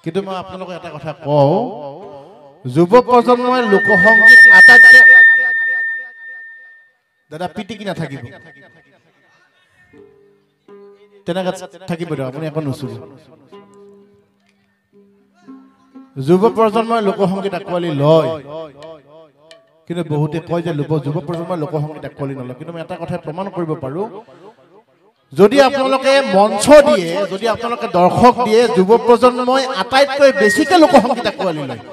কিন্তু মই আপোনালোকক এটা কথা কওঁ, যুৱ প্ৰজন্মই লোকসংগীত আটাইতকৈ দাদা পিটিকি নাথাকিব, তেনেকৈ থাকিব দিয়ক, আপুনি একো নুচুব। যুৱ প্ৰজন্মই লোকসংগীত আঁকোৱালি লয়, কিন্তু বহুতে কয় যে যুৱ প্ৰজন্মই লোকসংগীত আঁকোৱালি নলয়। কিন্তু মই এটা কথা প্ৰমাণ কৰিব পাৰোঁ, যদি আপোনালোকে মঞ্চ দিয়ে, যদি আপোনালোকে দৰ্শক দিয়ে, যুৱ প্ৰজন্মই আটাইতকৈ বেছিকৈ লোকসংগীত আঁকোৱালি লয়।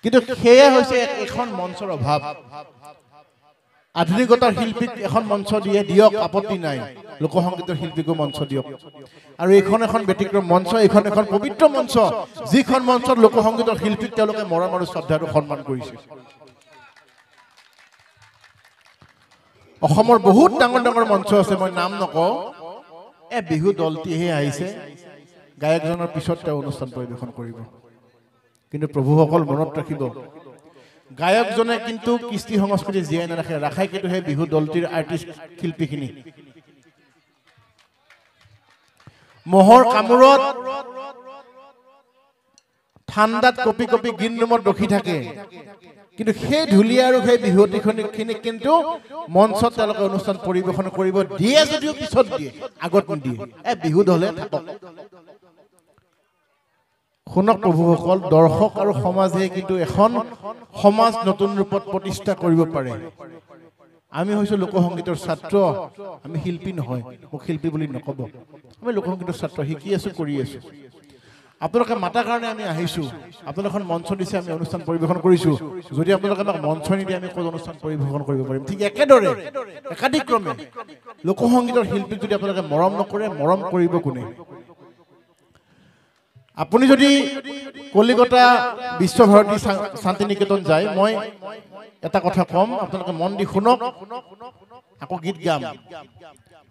কিন্তু সেয়া হৈছে এখন মঞ্চৰ অভাৱ। আধুনিকতাৰ শিল্পীক এখন মঞ্চ দিয়ে, দিয়ক, আপত্তি নাই, লোকসংগীতৰ শিল্পীকো মঞ্চ দিয়ক। আৰু এইখন এখন ব্যতিক্ৰম মঞ্চ, এইখন এখন পবিত্ৰ মঞ্চ, যিখন মঞ্চত লোকসংগীতৰ শিল্পীক তেওঁলোকে মৰম আৰু শ্ৰদ্ধাৰে সন্মান কৰিছে। অসমৰ বহুত ডাঙৰ ডাঙৰ মঞ্চ আছে, মই নাম নকওঁ। বিহু দলটিহে আহিছে, গায়কজনৰ পিছত তেওঁ অনুষ্ঠান পৰিৱেশন কৰিব। কিন্তু প্ৰভুসকল মনত ৰাখিব, গায়কজনে কিন্তু কৃষ্টি সংস্কৃতি জীয়াই নাৰাখে, ৰাখাই কিন্তু সেই বিহু দলটিৰ আৰ্টিষ্ট শিল্পীখিনি। মহৰ কামোৰত ঠাণ্ডাত কপি কপি গ্ৰীণ ৰুমত ৰখি থাকে, কিন্তু সেই ঢুলীয়া আৰু সেই বিহুৱতীখিনিক কিন্তু মঞ্চত তেওঁলোকে অনুষ্ঠান পৰিৱেশন কৰিব দিয়ে, যদিও পিছত দিয়ে, আগত নিদিয়ে। বিহু দলে থাকক। শুনক প্ৰভুসকল, দৰ্শক আৰু সমাজে কিন্তু এখন সমাজ নতুন ৰূপত প্ৰতিষ্ঠা কৰিব পাৰে। আমি হৈছোঁ লোকসংগীতৰ ছাত্ৰ, আমি শিল্পী নহয়, মোক শিল্পী বুলি নক'ব। আমি লোকসংগীতৰ ছাত্ৰ, শিকি আছোঁ, কৰি আছোঁ। আপোনালোকে মাতাৰ কাৰণে আমি আহিছোঁ, আপোনালোকে এখন মঞ্চ দিছে, আমি অনুষ্ঠান পৰিৱেশন কৰিছোঁ। যদি আপোনালোকে আমাক মঞ্চ নিদিয়ে, আমি ক'ত অনুষ্ঠান পৰিৱেশন কৰিব পাৰিম? ঠিক একেদৰে একাধিক্ৰমে লোকসংগীতৰ শিল্পীক যদি আপোনালোকে মৰম নকৰে, মৰম কৰিব কোনে? আপুনি যদি কলিকতা বিশ্বভাৰতী শান্তি নিকেতন যায়, মই এটা কথা ক'ম, আপোনালোকে মন দি শুনক। আকৌ গীত গাম,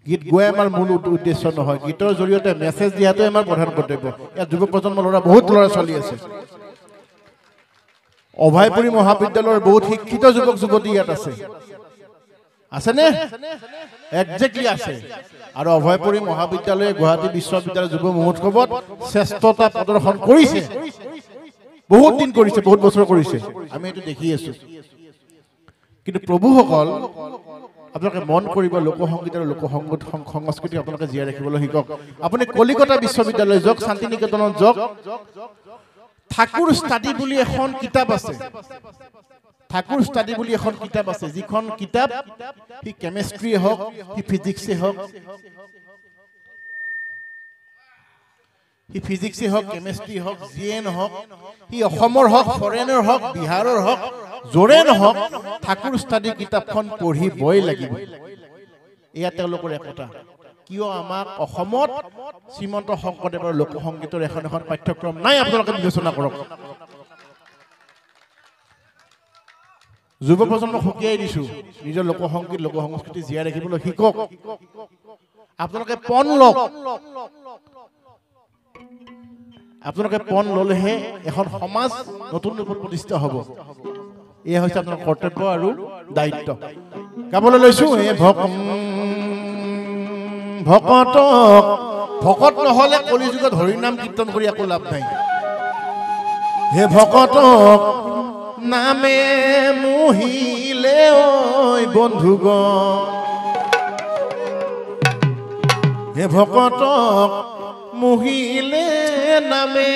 গীত গোৱাই আমাৰ মূল উদ্দেশ্য নহয়, গীতৰ জৰিয়তে মেছেজ দিয়াটোৱে আমাৰ প্ৰধান কৰ্তব্য। ইয়াত যুৱ প্ৰজন্মৰ ল'ৰা, বহুত ল'ৰা ছোৱালী আছে। অভয়পুৰী মহাবিদ্যালয়ৰ বহুত শিক্ষিত যুৱক যুৱতী ইয়াত আছে, আছেনে? একজেক্টলি আছে। আৰু অভয়পুৰী মহাবিদ্যালয়ে গুৱাহাটী বিশ্ববিদ্যালয় যুৱ মহোৎসৱত শ্ৰেষ্ঠতা প্ৰদৰ্শন কৰিছে, বহুত দিন কৰিছে, বহুত বছৰ কৰিছে, আমি এইটো দেখি আছো। কিন্তু প্ৰভুসকল, আপোনালোকে মন কৰিব, লোকসংগীত আৰু লোকসংগীত সংস্কৃতি আপোনালোকে জীয়াই ৰাখিবলৈ শিকক। আপুনি কলিকতা বিশ্ববিদ্যালয় যাওক, শান্তি নিকেতনত যাওক, ঠাকুৰ ষ্টাডি বুলি এখন কিতাপ আছে। ঠাকুৰ ষ্টাডি বুলি এখন কিতাপ আছে, যিখন কিতাপ সি কেমেষ্ট্ৰিয়ে হওক, সি ফিজিক্সে হওক, কেমেষ্ট্ৰি হওক, যিয়ে নহওক, সি অসমৰ হওক, ফৰেনৰ হওক, বিহাৰৰ হওক, য'ৰে নহওক, ঠাকুৰ ষ্টাডি কিতাপখন পঢ়িবই লাগিব। এয়া তেওঁলোকৰ একতা। কিয় আমাক অসমত শ্ৰীমন্ত শংকৰদেৱৰ লোকসংগীতৰ এখন এখন পাঠ্যক্ৰম নাই? আপোনালোকে বিবেচনা কৰক। যুৱ প্ৰজন্মক সকীয়াই দিছো, নিজৰ লোকসংগীত লোকসংস্কৃতি জীয়াই ৰাখিবলৈ শিকক। আপোনালোকে পণ লওক, আপোনালোকে পণ ল'লেহে এখন সমাজ নতুন ৰূপত প্ৰতিষ্ঠা হ'ব। এয়া হৈছে আপোনাৰ কৰ্তব্য আৰু দায়িত্ব। গাবলৈ লৈছো, ভকত নহ'লে কলিযুগত হৰিনাম কীৰ্তন কৰি একো লাভ নাই। হে ভকতক নামে মোহিলে ঐ বন্ধুগণ, হে ভকতক মোহিলে নামে,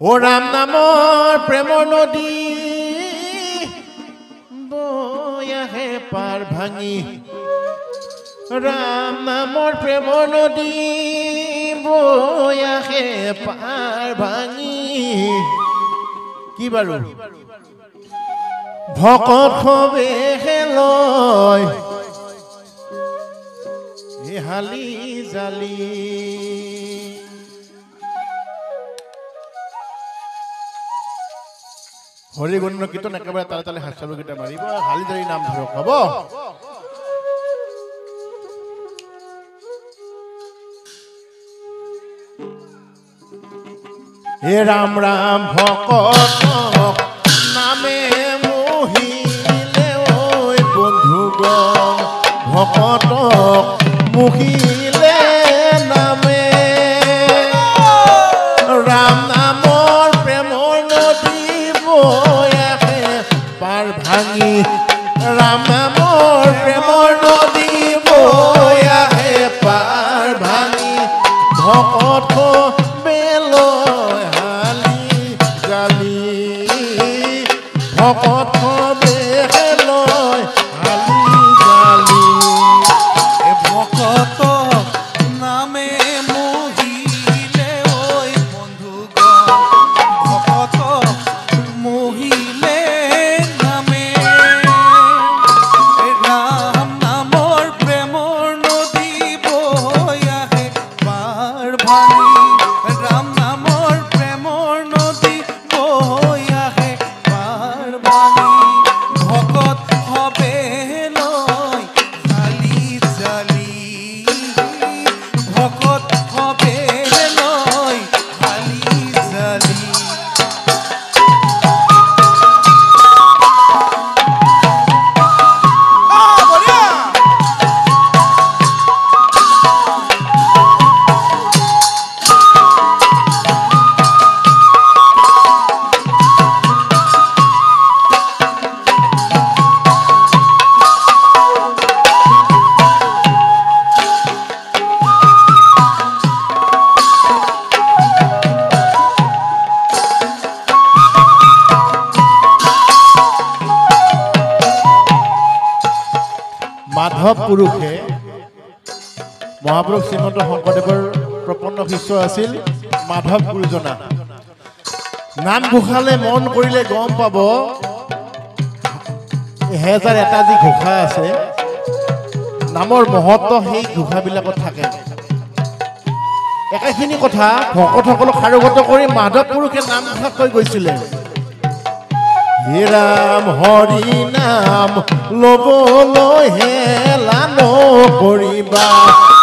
ও ৰাম নামৰ প্ৰেমৰ নদী বৈ আহে পাৰ ভাঙি, ৰাম নামৰ প্ৰেমৰ নদী বৈ আহে পাৰ ভাঙি। কি বাৰু ভকত সবে লয় হালি জালি, হৰি গুণ কীৰ্তন একেবাৰে তালে তালে হাস্যকেইটা মাৰিব, হালি জালি নাম ধৰক, হ'ব? হে ৰাম ৰাম ভকতক নামে মোহিলে ঐ বন্ধুগণ, ভকতক মুখিলে নামে ৰাম নামৰ প্ৰেমৰ নদী বৈ আহে পাৰ ভাঙি ৰাম নামৰ প্ৰেমৰ নদী বৈ আহে পাৰ ভাঙি ভকত বেলৈ হালি জালি ভকত বেলৈ হালি জালি ভকত নামে মোহিলে ঐ বন্ধুগণ ভকত মোহিলে নামে ৰাম নামৰ প্ৰেমৰ নদী বৈ আহে পাৰ ভাঙি ৰাম নামৰ প্ৰেমৰ নদী বৈ আহে পাৰ ভাঙি ভকত হবে লৈ হালি জালি ভকত হবে লৈ হালি জালি মাধৱ পুৰুষে মহাপুৰুষ শ্ৰীমন্ত শংকৰদেৱৰ প্ৰপন্ন শিষ্য আছিল মাধৱ গুৰুজনা নাম ঘোষালে মন কৰিলে গম পাব এহেজাৰ এটা যি ঘোষা আছে নামৰ মহত্ব সেই ঘোষাবিলাকত থাকে একেখিনি কথা ভকতসকলক সাৰোগত কৰি মাধৱ পুৰুষে নাম ঘোষা কৈ গৈছিলে হে ৰাম হৰি নাম ল'বলৈ হেলা নকৰিবা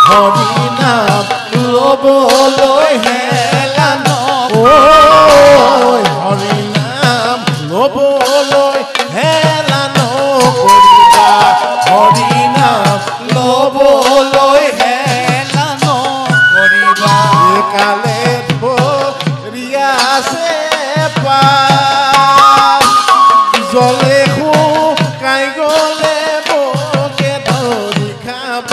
হৰি নাম ল'বলৈ হেলা নকৰিবা হৰি নাম ল'বলৈ হেলা নকৰিবা হৰি নাম ল'বলৈ হেলা নকৰিবা কালে ধৰিয়া আছে পা জলে শুকাই গলে বকে ধৰি খাব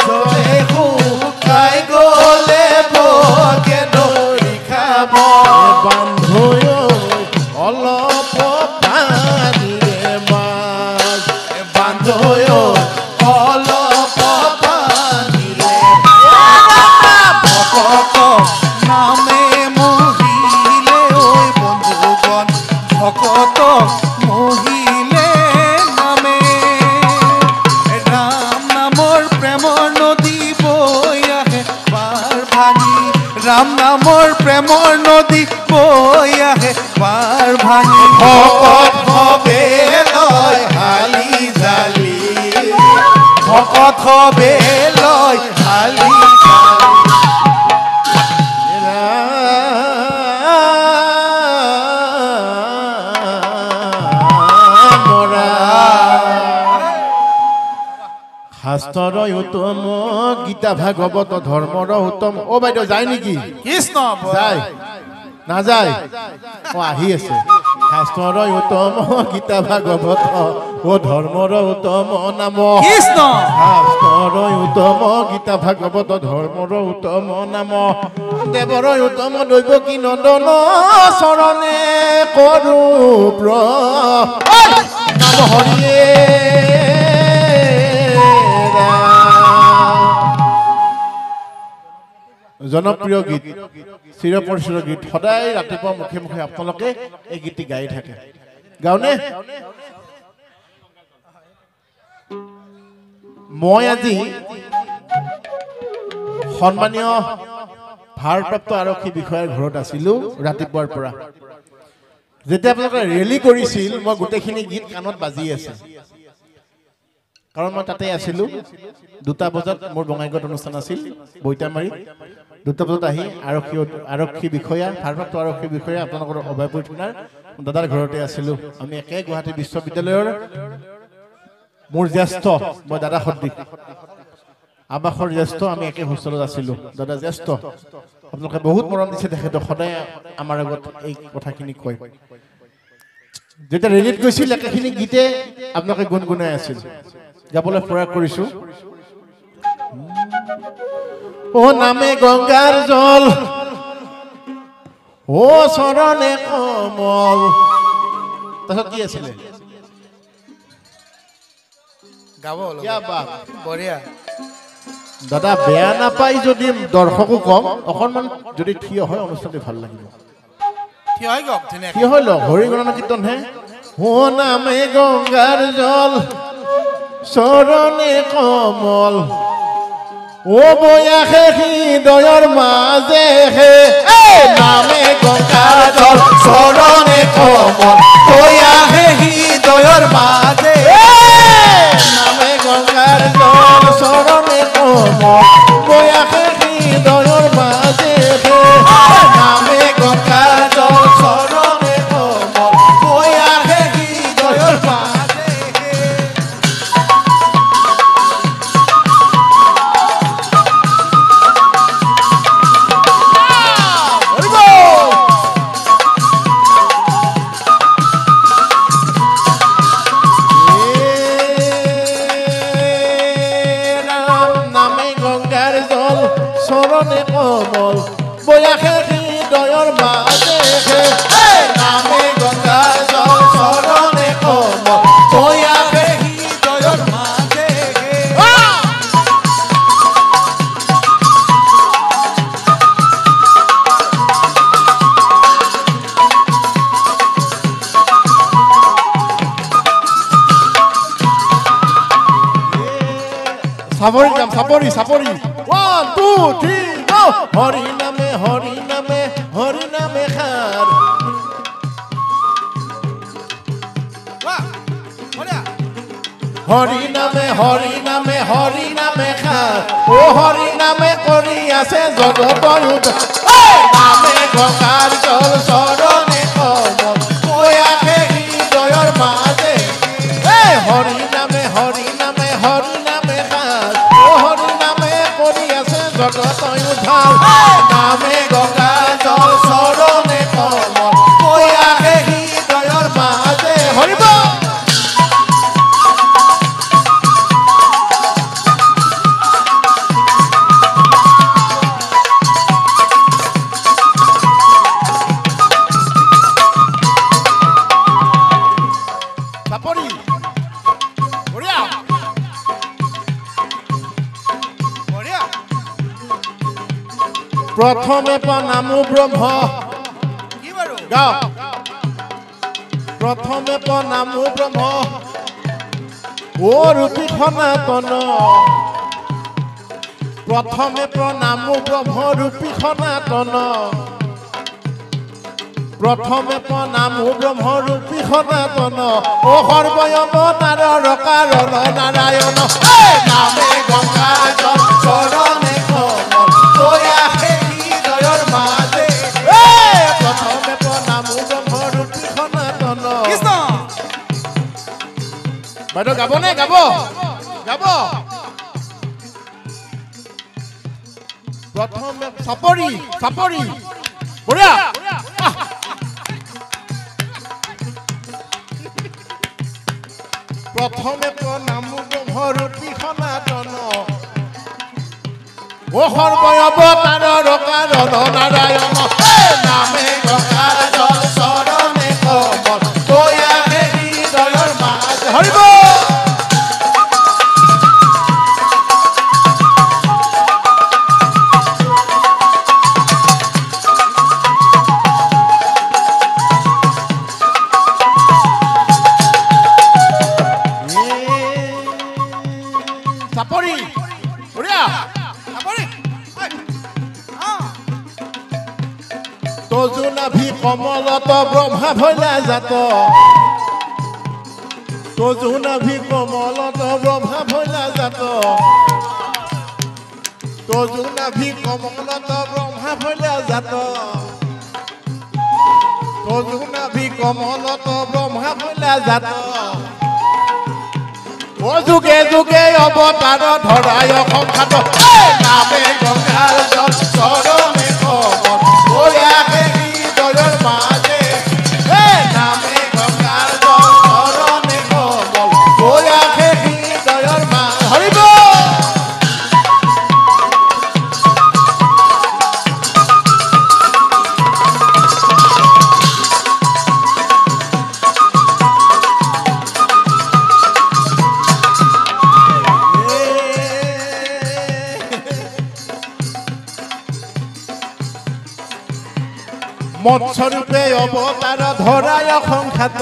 জলে শুকাই গলে বকে ধৰি খাব বান্ধৈ অলপ পানীৰে মাছ বান্ধৈ অলপ পানীৰে ভকত নামে মোহিলে ঐ বন্ধুগণ ভকত মোহিলে নামে ৰাম নামৰ প্ৰেমৰ নদী বৈ আহে পাৰ ভাঙি ৰাম নামৰ প্ৰেমৰ নদী বৈ আহে পাৰ ভাঙি ভকত হবে লৈ হালি জালি ভকত হবে লৈ হালি শাস্ত্ৰৰ উত্তম গীতা ভাগৱত ধৰ্মৰ উত্তম অ বাইদেউ যায় নেকি কৃষ্ণ যায় নাযায় অ আহি আছে শাস্ত্ৰৰ উত্তম গীতা ভাগৱত ও ধৰ্মৰ উত্তম নাম কৃষ্ণ শাস্ত্ৰৰ উত্তম গীতা ভাগৱত ধৰ্মৰ উত্তম নাম দেৱৰ উত্তম দৈৱকী নন্দন চৰণে কৰো নাম হৰিয়ে জনপ্ৰিয় গীত চিৰপৰিচিত গীত সদায় ৰাতিপুৱা মুখে মুখে আপোনালোকে এই গীতটি গাই থাকে গাওনে মই আজি সন্মানীয় ভাৰপ্ৰাপ্ত আৰক্ষী বিষয়াৰ ঘৰত আছিলো ৰাতিপুৱাৰ পৰা যেতিয়া আপোনালোকে ৰেলী কৰিছিল মই গোটেইখিনি গীত কাণত বাজি আছে কাৰণ মই তাতে আছিলো 2টা বজাত মোৰ বঙাইগাঁৱত অনুষ্ঠান আছিল বৈতামাৰী 2টা বজাত আহি আৰক্ষী বিষয়া ভাৰপ্ৰাপ্ত আৰক্ষী বিষয়া আপোনালোকৰ অভয়পুৰ থানাৰ দাদাৰ ঘৰতে আছিলো আমি একে গুৱাহাটী বিশ্ববিদ্যালয়ৰ মোৰ জ্যেষ্ঠ মই দাদা সদৃশ আবাসৰ জ্যেষ্ঠ আমি একে হোষ্টেলত আছিলোঁ দাদা জ্যেষ্ঠ আপোনালোকে বহুত মৰম দিছে তেখেতক সদায় আমাৰ আগত এই কথাখিনি কয় যেতিয়া ৰেলীত গৈছিল একেখিনি গীতে আপোনালোকে গুণগুণাই আছিল গাবলৈ প্ৰয়াস কৰিছোঁ ও নামে গংগাৰ জল ও চৰণে কমল তাৰপিছত কি আছিলে গাব বঢ়িয়া দাদা বেয়া নাপাই যদি দৰ্শকো কম অকণমান যদি থিয় হয় অনুষ্ঠানটো ভাল লাগিব থিয় হৈ লওক হৰি গণনা কীৰ্তন হে ও নামে গংগাৰ জল চৰণে কমল ও বয়াহে হৃদয়ৰ মাজে হে নামে গংগাৰ জল চৰণে কমল বয়াহে হৃদয়ৰ মাজে নামে গংগাৰ জল চৰণে কমল বয়াহে হৃদয়ৰ মাজে হে নামে গংগাৰ জল চৰণে কমল বয়াহে হৃদয়ৰ মাজে চৰণে কমল বয়াহে হৃদয়ৰ মাজে নামে গংগাৰ জল চৰণে কমল বয়াহে হৃদয়ৰ মাজে চাপৰি যাম চাপৰি চাপৰি 1 2 3 go হৰি নামে হৰি নামে হৰি নামে খাৰ হৰি নামে হৰি নামে হৰি নামে খাৰ ও হৰি নামে কৰি আছে জগতৰ নামে গংগাৰ জল চৰণে কমল বয়াহে হৃদয়ৰ মাজে হৰি নামে হৰি নামে হৰি নামে খাৰ ও হৰি নামে কৰি আছে জগতৰ উদ্ধাৰ নামে গংগাৰ জল চৰণে কমল বয়াহে হৃদয়ৰ মাজে হৰিব চাপৰি বঢ়িয়া বঢ়িয়া প্ৰথমে প্ৰণামো ব্ৰহ্ম কি বাৰু গাও প্ৰথমে প্ৰণামো ব্ৰহ্ম ও ৰূপী সনাতন প্ৰথমে প্ৰণামো ব্ৰহ্ম ৰূপী সনাতন প্ৰথমে প্ৰণামো ব্ৰহ্ম ৰূপী সনাতন ও সৰ্বয়ৱতাৰৰ কাৰণ নাৰায়ণ নামে গংগাৰ জল চৰণে কমল বয়াহে হৃদয়ৰ মাজে প্ৰথমে প্ৰণামো ব্ৰহ্ম ৰূপী সনাতন কৃষ্ণ বাইদেউ গাবনে গাব গাব প্ৰথমে চাপৰি চাপৰি বঢ়িয়া প্ৰথমে প্ৰণামো ব্ৰহ্ম ৰূপী সনাতন ও সৰ্বয়ৱতাৰৰ কাৰণ নাৰায়ণ নামে গংগাৰ জল চৰণে কমল বয়াহে হৃদয়ৰ মাজে হৰিব চাপৰি বঢ়িয়া তজু নাভি কমলত ব্ৰহ্মা ভৈলা জাত তজু নাভি কমলত ব্ৰহ্মা ভৈলা জাত তজু নাভি কমলত ব্ৰহ্মা ভৈলা জাত তজু নাভি কমলত ব্ৰহ্মা ভৈলা জাত ও যুগে যুগে অৱতাৰ ধৰাই অসংখ্যাত নামে গংগাৰ জল চৰণে কমল হৈ আহে হৃদয়ৰ মাজে নামে গংগাৰ জল চৰণে কমল হৈ আহে হৃদয়ৰ মাজে হৰিব মৎস্যৰূপে অৱতাৰ ধৰাই অসংখ্যাত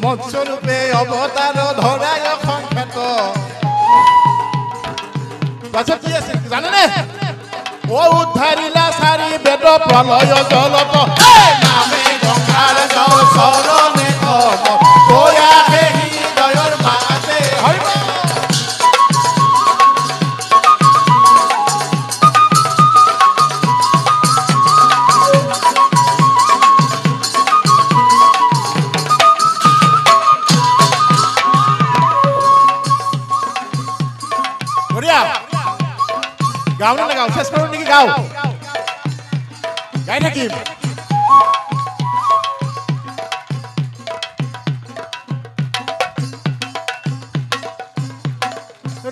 মৎস্যৰূপে অৱতাৰ ধৰাই অসংখ্যাত পাছত কি আছে জানেনে ও উদ্ধাৰিলা চাৰি বেদ প্ৰলয় জলত নামে গংগাৰ জল চৰণে কমল হৈ আহে হৃদয়ৰ মাজে হৰিব গাও না গাও শেষ করুন নাকি গাও গাই থাকিম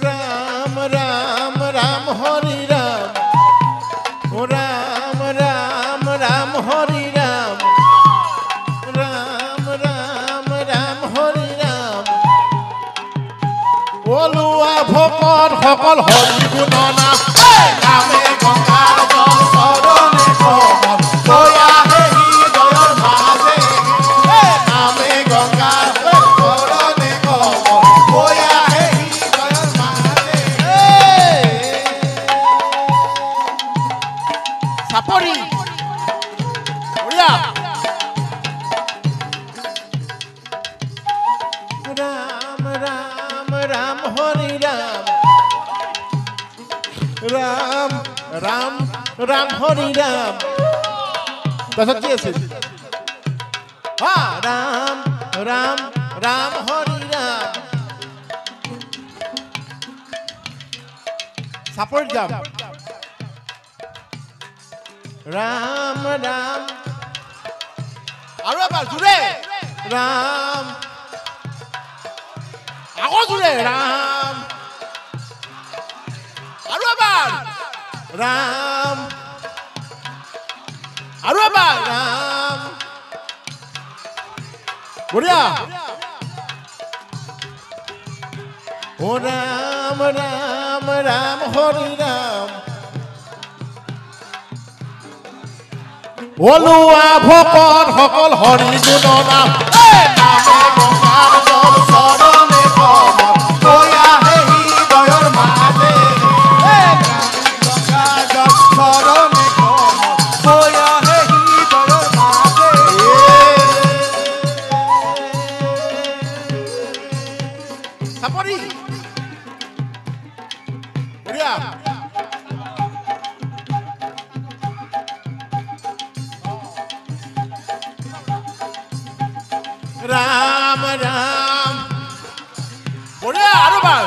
রাম রাম রাম হরি রাম ও রাম রাম রাম হরি রাম রাম রাম রাম হরি রাম ওলুয়া ভকত সকল হৰি গুণ নাম নামে গংগাৰ জল চৰণে কমল হৈ আহে হৃদয়ৰ মাজে নামে গংগাৰ জল চৰণে কমল হৈ আহে হৃদয়ৰ মাজে চাপৰি বঢ়িয়া ৰাম ৰাম ৰাম হৰি ৰাম ৰাম ৰাম ৰাম হৰি ৰাম তাৰপিছত কি আছিল হা ৰাম ৰাম ৰাম হৰি ৰাম চাপৰিত যাম ৰাম ৰাম আৰু এবাৰ জোৰে ৰাম আকৌ জোৰে ৰাম আৰু এবাৰ ৰাম আৰু এবাৰ ৰাম বঢ়িয়া ও ৰাম ৰাম ৰাম হৰি ৰাম ওলোৱা ভকত সকল হৰি গুণ নাম নামে গংগাৰ জল চৰণে কমল হৈ আহে হৃদয়ৰ মাজে চৰণে কমল হৈ আহে হৃদয়ৰ মাজে চাপৰি বঢ়িয়া ৰাম ৰাম বঢ়িয়া আৰু বাৰ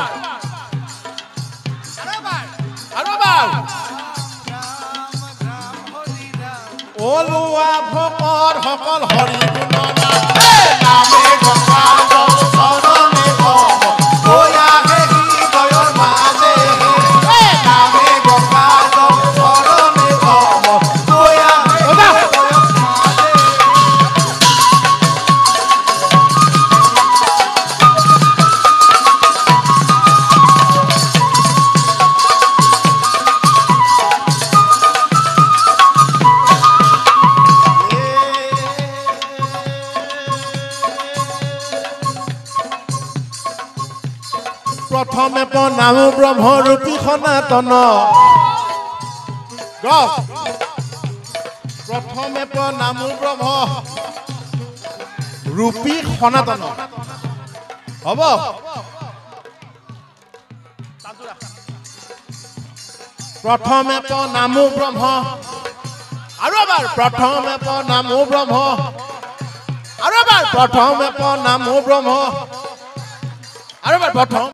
ওলোৱা ভকত সকল হৰি গুণ নাম নামে গংগাৰ জল চৰণে কমল হৈ আহে হৃদয়ৰ মাজে নামে গংগাৰ জল চৰণে কমল হৈ আহে হৃদয়ৰ মাজে প্ৰথমে প্ৰণাম ব্ৰহ্মৰূপী সনাতন প্ৰথমে প্ৰণাম ব্ৰহ্ম ৰূপী সনাতন হ'ব প্ৰথমে প্ৰণাম ব্ৰহ্ম আৰু এবাৰ প্ৰথমে প্ৰণাম ব্ৰহ্ম আৰু এবাৰ প্ৰথমে প্ৰণাম ব্ৰহ্ম আৰু এবাৰ প্ৰথম